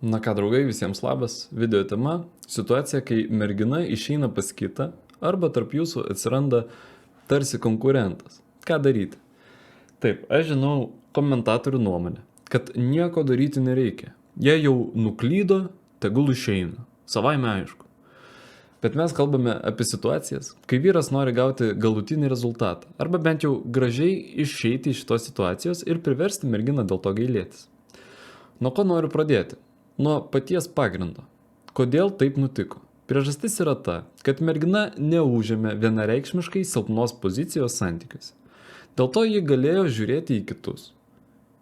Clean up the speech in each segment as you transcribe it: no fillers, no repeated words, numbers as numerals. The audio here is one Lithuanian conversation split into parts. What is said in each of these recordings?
Na ką, draugai, visiems labas. Video tema - situacija, kai mergina išeina pas kitą arba tarp jūsų atsiranda tarsi konkurentas. Ką daryti? Taip, aš žinau komentatorių nuomonę, kad nieko daryti nereikia. Jei jau nuklydo, tegul išeina. Savaime aišku. Bet mes kalbame apie situacijas, kai vyras nori gauti galutinį rezultatą arba bent jau gražiai išeiti iš šitos situacijos ir priversti merginą dėl to gailėtis. Nuo ko noriu pradėti? Nuo paties pagrindo. Kodėl taip nutiko? Priežastis yra ta, kad mergina neužėmė vienareikšmiškai silpnos pozicijos santykiuose. Dėl to ji galėjo žiūrėti į kitus.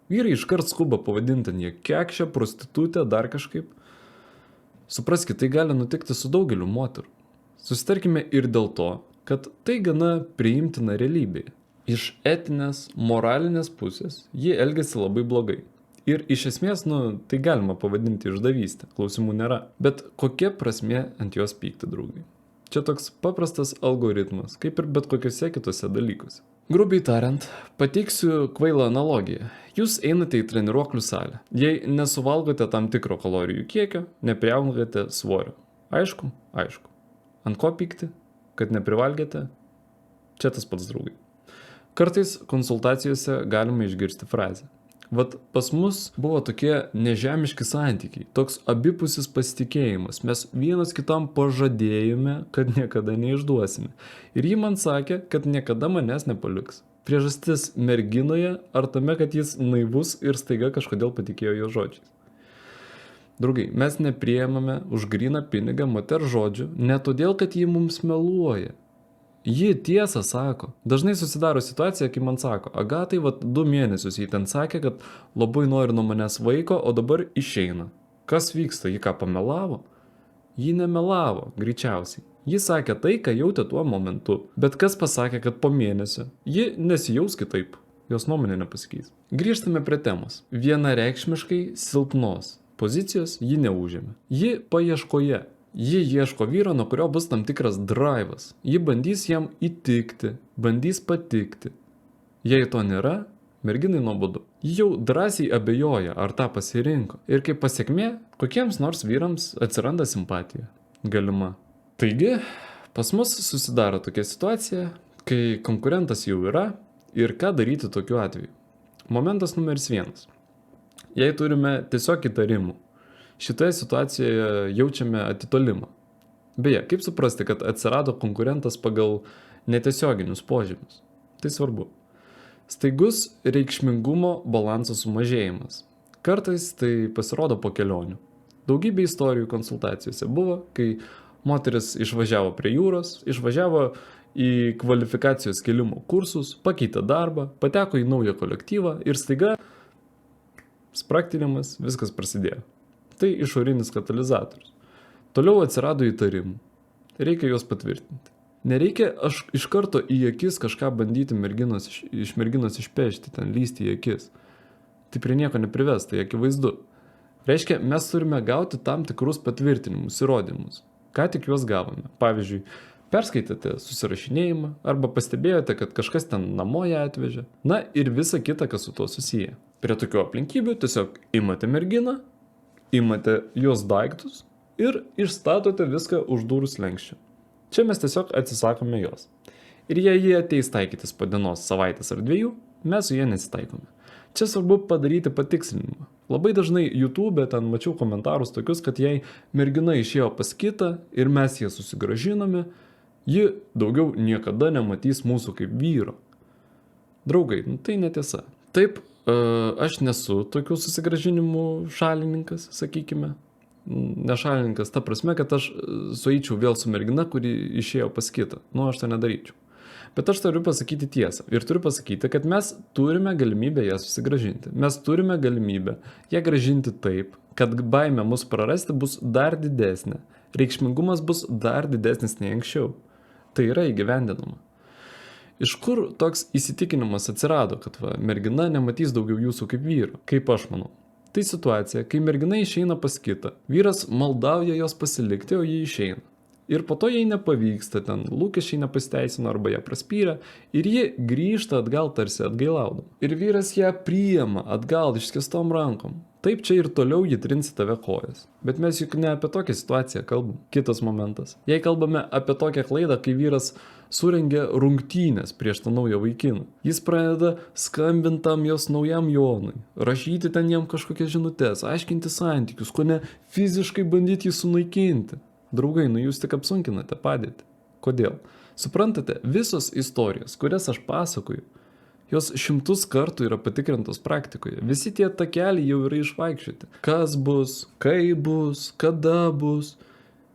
Vyrai iškart skuba pavadinti ją kekšę, prostitutę, dar kažkaip. Supraskite, tai gali nutikti su daugeliu moterų. Susitarkime ir dėl to, kad tai gana priimtina realybėje. Iš etinės, moralinės pusės ji elgėsi labai blogai. Ir iš esmės, tai galima pavadinti išdavystę, klausimų nėra. Bet kokia prasmė ant jos pykti, draugai? Čia toks paprastas algoritmas, kaip ir bet kokiuose kitose dalykuose. Grubiai tariant, pateiksiu kvailą analogiją. Jūs einate į treniruoklių salę. Jei nesuvalgote tam tikro kalorijų kiekio, nepriaugate svorio. Aišku? Aišku. Ant ko pykti? Kad neprivalgėte? Čia tas pats, draugai. Kartais konsultacijose galima išgirsti frazę. Vat pas mus buvo tokie nežemiški santykiai, toks abipusis pasitikėjimas. Mes vienas kitam pažadėjome, kad niekada neišduosime. Ir ji man sakė, kad niekada manęs nepaliks. Priežastis merginoje ar tame, kad jis naivus ir staiga kažkodėl patikėjo jo žodžiais. Draugai, mes nepriemame už gryną pinigą moters žodžių, ne todėl, kad ji mums meluoja. Ji tiesą sako. Dažnai susidaro situacija, kai man sako, Agatai, 2 mėnesius jį ten sakė, kad labai nori nuo manęs vaiko, o dabar išeina. Kas vyksta, ji ką pamelavo? Ji nemelavo, greičiausiai. Ji sakė tai, ką jautė tuo momentu. Bet kas pasakė, kad po mėnesio? Ji nesijaus kitaip. Jos nuomonė nepasikeis. Grįžtame prie temos. Vienareikšmiškai silpnos pozicijos ji neužėmė. Ji paieškoje. Ji ieško vyro, nuo kurio bus tam tikras drivas. Ji bandys jam įtikti, bandys patikti. Jei to nėra, merginai nuobodu. Ji jau drąsiai abejoja, ar tą pasirinko. Ir kaip pasiekmė, kokiems nors vyrams atsiranda simpatija. Galima. Taigi, pas mus susidaro tokia situacija, kai konkurentas jau yra ir ką daryti tokiu atveju. Momentas numeris 1. Jei turime tiesiog įtarimų, šitoje situacijoje jaučiame atitolimą. Beje, kaip suprasti, kad atsirado konkurentas pagal netiesioginius požymius? Tai svarbu. Staigus reikšmingumo balanso sumažėjimas. Kartais tai pasirodo po kelionių. Daugybė istorijų konsultacijose buvo, kai moteris išvažiavo prie jūros, išvažiavo į kvalifikacijos kėlimo kursus, pakeitė darbą, pateko į naują kolektyvą ir staiga spraktinimas, viskas prasidėjo. Tai išorinis katalizatorius. Toliau atsirado įtarimų. Reikia juos patvirtinti. Nereikia iš karto į akis kažką bandyti iš merginos išpešti, ten lysti į akis. Tai prie nieko neprives, tai akivaizdu. Reiškia, mes turime gauti tam tikrus patvirtinimus, įrodymus. Ką tik juos gavome. Pavyzdžiui, perskaitėte susirašinėjimą arba pastebėjote, kad kažkas ten namo ją atvežė. Na ir visa kita, kas su tuo susiję. Prie tokių aplinkybių tiesiog imate merginą, imate jos daiktus ir išstatote viską už durų slenksčio. Čia mes tiesiog atsisakome jos. Ir jei jie ateis taikytis po dienos, savaitės ar 2, mes su jie nesitaikome. Čia svarbu padaryti patikslinimą. Labai dažnai YouTube ten mačiau komentarus tokius, kad jei mergina išėjo pas kitą ir mes ją susigražinome, ji daugiau niekada nematys mūsų kaip vyro. Draugai, tai netiesa. Taip, aš nesu tokių susigražinimų šalininkas, sakykime. Ne šalininkas, ta prasme, kad aš sueičiau vėl su mergina, kuri išėjo pas kitą. Aš to nedaryčiau. Bet aš turiu pasakyti tiesą. Ir turiu pasakyti, kad mes turime galimybę ją susigražinti. Mes turime galimybę ją gražinti taip, kad baimė mus prarasti bus dar didesnė. Reikšmingumas bus dar didesnis nei anksčiau. Tai yra įgyvendinama. Iš kur toks įsitikinimas atsirado, kad mergina nematys daugiau jūsų kaip vyro, kaip aš manau? Tai situacija, kai mergina išeina pas kitą, vyras maldauja jos pasilikti, o ji išeina. Ir po to jai nepavyksta, ten lūkesčiai nepasiteisino arba ją praspyrė ir ji grįžta atgal tarsi atgailaudama. Ir vyras ją priima atgal išskėstom rankom. Taip, čia ir toliau jį trinsi tave kojas. Bet mes juk ne apie tokią situaciją kalbam. Kitas momentas. Jei kalbame apie tokią klaidą, kai vyras surengia rungtynės prieš tą naują vaikiną. Jis pradeda skambintam jos naujam Jonui, rašyti ten jam kažkokias žinutės, aiškinti santykius, ko ne fiziškai bandyti jį sunaikinti. Draugai, jūs tik apsunkinate padėtį. Kodėl? Suprantate, visos istorijos, kurias aš pasakoju, jos 100 kartų yra patikrintos praktikoje. Visi tie takeliai jau yra išvaikščioti. Kas bus, kaip bus, kada bus.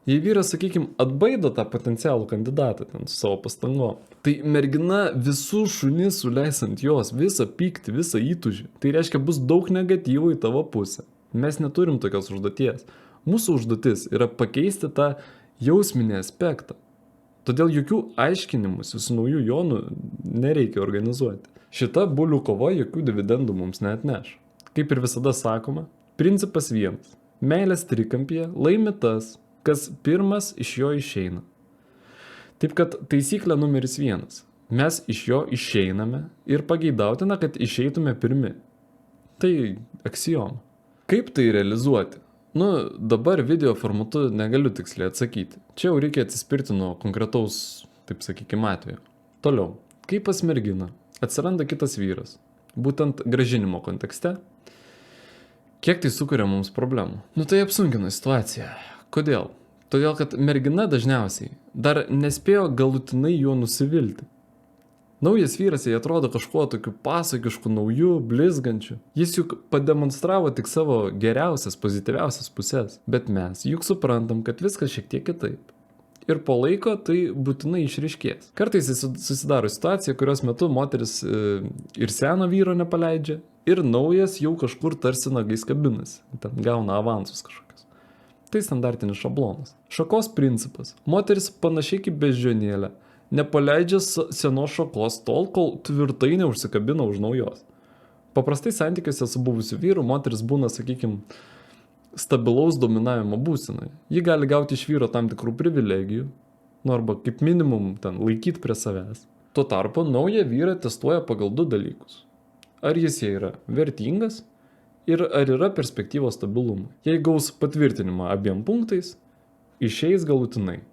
Jei vyras, sakykime, atbaido tą potencialų kandidatą ten su savo pastangom, tai mergina visų šunis suleis ant jos, visą pyktį, visą įtūžį. Tai reiškia, bus daug negatyvų į tavo pusę. Mes neturim tokios užduoties. Mūsų užduotis yra pakeisti tą jausminį aspektą. Todėl jokių aiškinimus su nauju Jonu nereikia organizuoti. Šita bulių kova jokių dividendų mums neatneš. Kaip ir visada sakoma, principas vienas. Meilės trikampyje laimi tas, kas pirmas iš jo išeina. Taip kad taisyklė numeris 1. Mes iš jo išeiname ir pageidautina, kad išeitume pirmi. Tai aksioma. Kaip tai realizuoti? Dabar video formatu negaliu tiksliai atsakyti. Čia jau reikia atsispirti nuo konkretaus, taip sakykime, atveju. Toliau, kaip pas merginą atsiranda kitas vyras, būtent gražinimo kontekste, kiek tai sukuria mums problemų? Tai apsunkina situaciją. Kodėl? Todėl, kad mergina dažniausiai dar nespėjo galutinai juo nusivilti. Naujas vyras jai atrodo kažkuo tokiu pasakišku, nauju, blizgančiu. Jis juk pademonstravo tik savo geriausias, pozityviausias pusės. Bet mes juk suprantam, kad viskas šiek tiek kitaip. Ir po laiko tai būtinai išryškės. Kartais susidaro situacija, kurios metu moteris ir seno vyro nepaleidžia, ir naujas jau kažkur tarsi nagais kabinasi. Ten gauna avansus kažkokius. Tai standartinis šablonas. Šakos principas. Moteris panašiai kaip beždžionėlė nepaleidžia senos šakos tol, kol tvirtai neužsikabina už naujos. Paprastai santykiuose su buvusiu vyru moteris būna, sakykime, stabilaus dominavimo būsenoje. Ji gali gauti iš vyro tam tikrų privilegijų, arba kaip minimum ten laikyti prie savęs. Tuo tarpu naują vyrą testuoja pagal 2 dalykus. Ar jis jai yra vertingas ir ar yra perspektyvos stabilumui. Jei gaus patvirtinimą abiem punktais, išeis galutinai.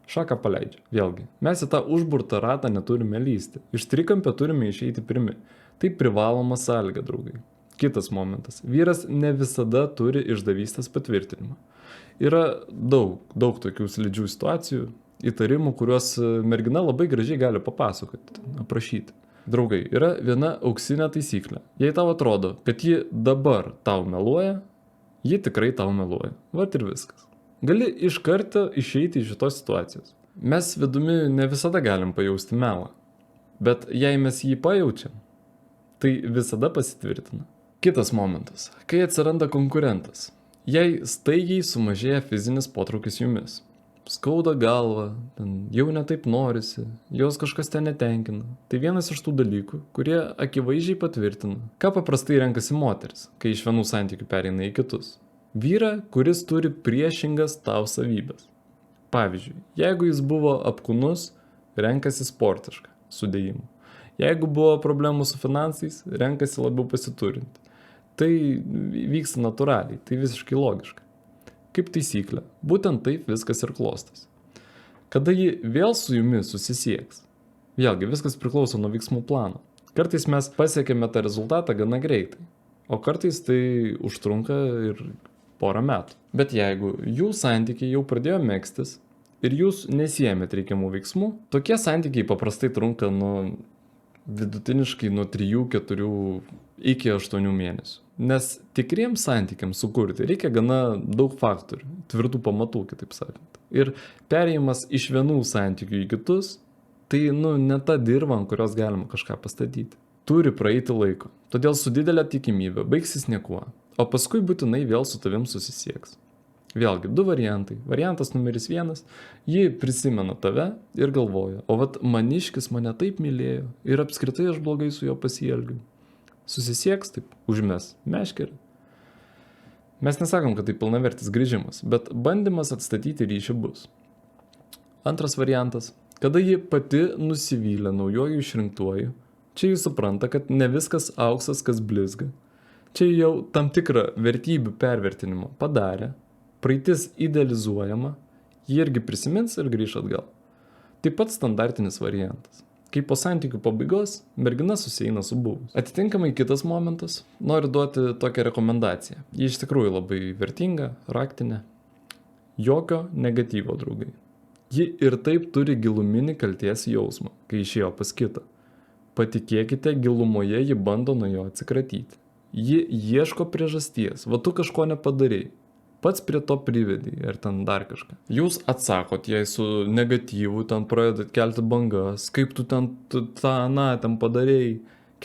Šaką paleidžia. Vėlgi, mes į tą užburtą ratą neturime lysti. Iš trikampio turime išeiti pirmi. Tai privaloma sąlyga, draugai. Kitas momentas. Vyras ne visada turi išdavystės patvirtinimą. Yra daug tokių slidžių situacijų, įtarimų, kuriuos mergina labai gražiai gali papasakoti, aprašyti. Draugai, yra viena auksinė taisyklė. Jei tau atrodo, kad ji dabar tau meluoja, ji tikrai tau meluoja. Vat ir viskas. Gali iš karto išeiti iš šitos situacijos. Mes vidumi ne visada galim pajausti melą, bet jei mes jį pajaučiam, tai visada pasitvirtina. Kitas momentas. Kai atsiranda konkurentas. Jei staigiai sumažėja fizinis potraukis jumis. Skauda galva, jau netaip norisi, jos kažkas ten netenkina. Tai vienas iš tų dalykų, kurie akivaizdžiai patvirtina, ką paprastai renkasi moteris, kai iš vienų santykių pereina į kitus. Vyrą, kuris turi priešingas tau savybės. Pavyzdžiui, jeigu jis buvo apkūnus, renkasi sportišką sudėjimą. Jeigu buvo problemų su finansais, renkasi labiau pasiturinti. Tai vyksta natūraliai, tai visiškai logiška. Kaip taisyklė, būtent taip viskas ir klostas. Kada ji vėl su jumis susisieks, vėlgi viskas priklauso nuo veiksmų plano. Kartais mes pasiekėme tą rezultatą gana greitai, o kartais tai užtrunka ir porą metų. Bet jeigu jų santykiai jau pradėjo megztis ir jūs nesijėmėt reikiamų veiksmų, tokie santykiai paprastai trunka vidutiniškai nuo 3-4 iki 8 mėnesių. Nes tikriems santykiams sukurti reikia gana daug faktorių, tvirtų pamatų, kitaip sakant. Ir perėjimas iš vienų santykių į kitus, tai ne ta dirva, ant kurios galima kažką pastatyti. Turi praeiti laiko, todėl su didelė tikimybė baigsis niekuo, o paskui būtinai vėl su tavim susisieks. Vėlgi, 2 variantai. Variantas numeris 1, ji prisimena tave ir galvoja, o vat maniškis mane taip mylėjo ir apskritai aš blogai su juo pasielgiu. Susisieks, taip, užmes meškerį. Mes nesakom, kad tai pilnavertis grįžimas, bet bandymas atstatyti ryšį bus. Antras variantas, kada ji pati nusivylė naujojų išrinktuoju, čia ji supranta, kad ne viskas auksas, kas blizga. Čia jau tam tikrą vertybių pervertinimą padarė, praeitis idealizuojama, jį irgi prisimins ir grįš atgal. Taip pat standartinis variantas. Kai po santykių pabaigos mergina susieina su buvus. Atitinkamai kitas momentas, noriu duoti tokią rekomendaciją. Ji iš tikrųjų labai vertinga, raktinė. Jokio negatyvo, draugai. Ji ir taip turi giluminį kalties jausmą, kai išėjo pas kitą. Patikėkite, gilumoje ji bando nuo jo atsikratyti. Ji ieško priežasties, va tu kažko nepadarei. Pats prie to privedai, ar ten dar kažką. Jūs atsakot jai su negatyvu, ten pradedat kelti bangas, kaip tu ten ten padarėjai,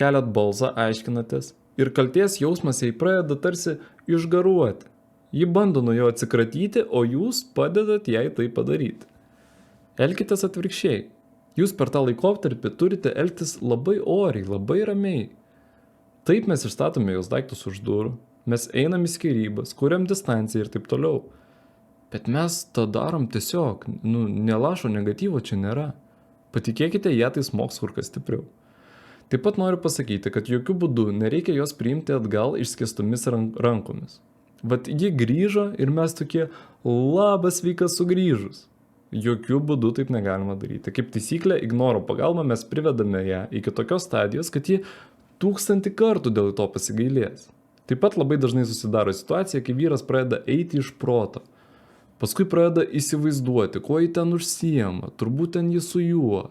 keliat balsą, aiškinatės. Ir kalties jausmas jai pradeda tarsi išgaruoti. Ji bando nuo jo atsikratyti, o jūs padedat jai tai padaryti. Elkitės atvirkščiai. Jūs per tą laikotarpį turite elgtis labai oriai, labai ramiai. Taip mes išstatome jos daiktus už durų. Mes einam į skyrybas, kuriam distanciją ir taip toliau. Bet mes tą darom tiesiog, nelašo negatyvo čia nėra. Patikėkite, ją tai smogs kur kas stipriau. Taip pat noriu pasakyti, kad jokių būdų nereikia jos priimti atgal išskėstomis rankomis. Vat ji grįžo ir mes tokie, labas sveikas sugrįžus. Jokių būdų taip negalima daryti. Kaip taisyklė, ignoro pagalba mes privedame ją iki tokios stadijos, kad ji 1000 kartų dėl to pasigailės. Taip pat labai dažnai susidaro situacija, kai vyras pradeda eiti iš proto. Paskui pradeda įsivaizduoti, kuo jį ten užsiema, turbūt ten jį su juo.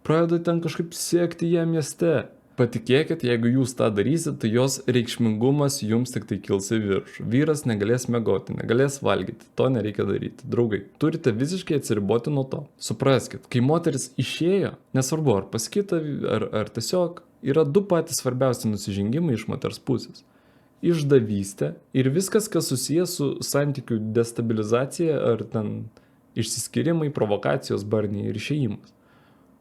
Pradeda ten kažkaip sekti ją mieste. Patikėkit, jeigu jūs tą darysit, tai jos reikšmingumas jums tik tai kils į viršų. Vyras negalės miegoti, negalės valgyti, to nereikia daryti. Draugai, turite visiškai atsiriboti nuo to. Supraskit, kai moteris išėjo, nesvarbu ar pas kitą, ar tiesiog, yra 2 patys svarbiausi nusižengimai iš moters pusės. Išdavystė ir viskas, kas susijęs su santykių destabilizacija ar ten išsiskyrimai, provokacijos, barniai ir išėjimas.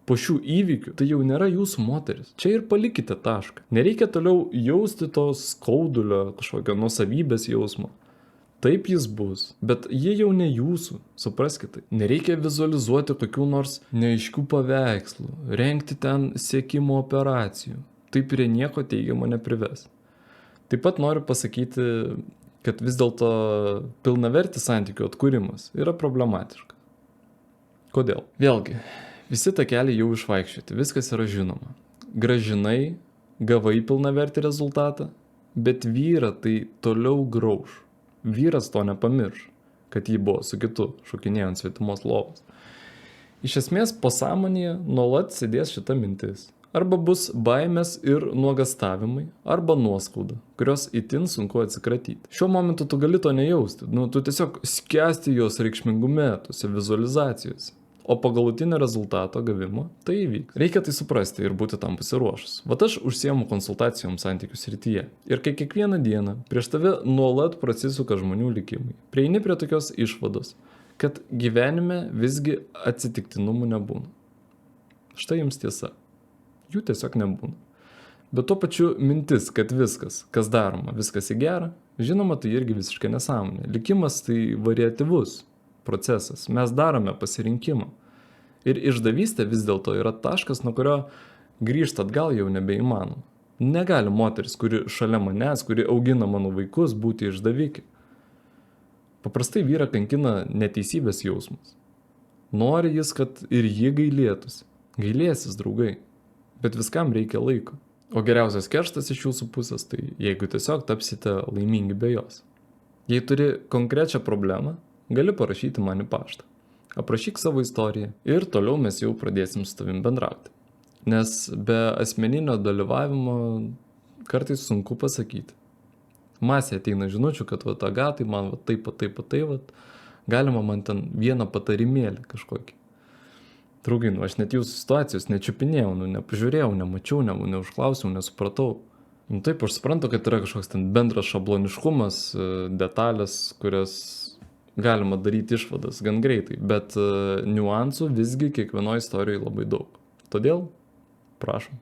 Po šių įvykių tai jau nėra jūsų moteris. Čia ir palikite tašką. Nereikia toliau jausti to skaudulio, kažkokio nuosavybės jausmo. Taip jis bus, bet jie jau ne jūsų, supraskite. Nereikia vizualizuoti kokių nors neaiškių paveikslų, rengti ten siekimo operacijų. Tai prie nieko teigiamo neprives. Taip pat noriu pasakyti, kad vis dėlto pilnavertis santykių atkūrimas yra problematiškas. Kodėl? Vėlgi, visi takeliai jau išvaikščioti, viskas yra žinoma. Gražinai, gavai pilnavertį rezultatą, bet vyrą tai toliau grauš. Vyras to nepamirš, kad jį buvo su kitu, šokinėjo ant svetimos lovos. Iš esmės, pasąmonėje nuolat sėdės šita mintis. Arba bus baimės ir nuogastavimai, arba nuoskauda, kurios itin sunku atsikratyti. Šiuo momentu tu gali to nejausti, tu tiesiog skęsti jos reikšmingume, tose vizualizacijose. O po galutinio rezultato gavimo tai įvyks. Reikia tai suprasti ir būti tam pasiruošus. Vat aš užsiemu konsultacijom santykių srityje. Ir kai kiekvieną dieną prieš tave nuolat prasisuka žmonių likimai, prieini prie tokios išvados, kad gyvenime visgi atsitiktinumų nebūna. Štai jums tiesa. Jų tiesiog nebūna. Bet tuo pačiu mintis, kad viskas, kas daroma, viskas į gerą, žinoma, tai irgi visiškai nesąmonė. Likimas tai variatyvus procesas. Mes darome pasirinkimą. Ir išdavystė vis dėlto yra taškas, nuo kurio grįžti atgal jau nebeįmanoma. Negali moteris, kuri šalia manęs, kuri augina mano vaikus, būti išdavikė. Paprastai vyrą kankina neteisybės jausmas. Nori jis, kad ir ji gailėtųsi. Gailėsis, draugai. Bet viskam reikia laiko. O geriausias kerštas iš jūsų pusės, tai jeigu tiesiog tapsite laimingi be jos. Jei turi konkrečią problemą, gali parašyti man į paštą. Aprašyk savo istoriją ir toliau mes jau pradėsim su tavim bendrauti. Nes be asmeninio dalyvavimo kartais sunku pasakyti. Masė ateina žinučių, kad Agatai man taip, galima man ten vieną patarimėlį kažkokį. Draugai, aš net jūsų situacijos nečiupinėjau, nepažiūrėjau, nemačiau, neužklausiau, nesupratau. Taip, aš suprantu, kad yra kažkoks ten bendras šabloniškumas, detalės, kurias galima daryti išvadas gan greitai, bet niuansų visgi kiekvienoje istorijoje labai daug. Todėl, prašom.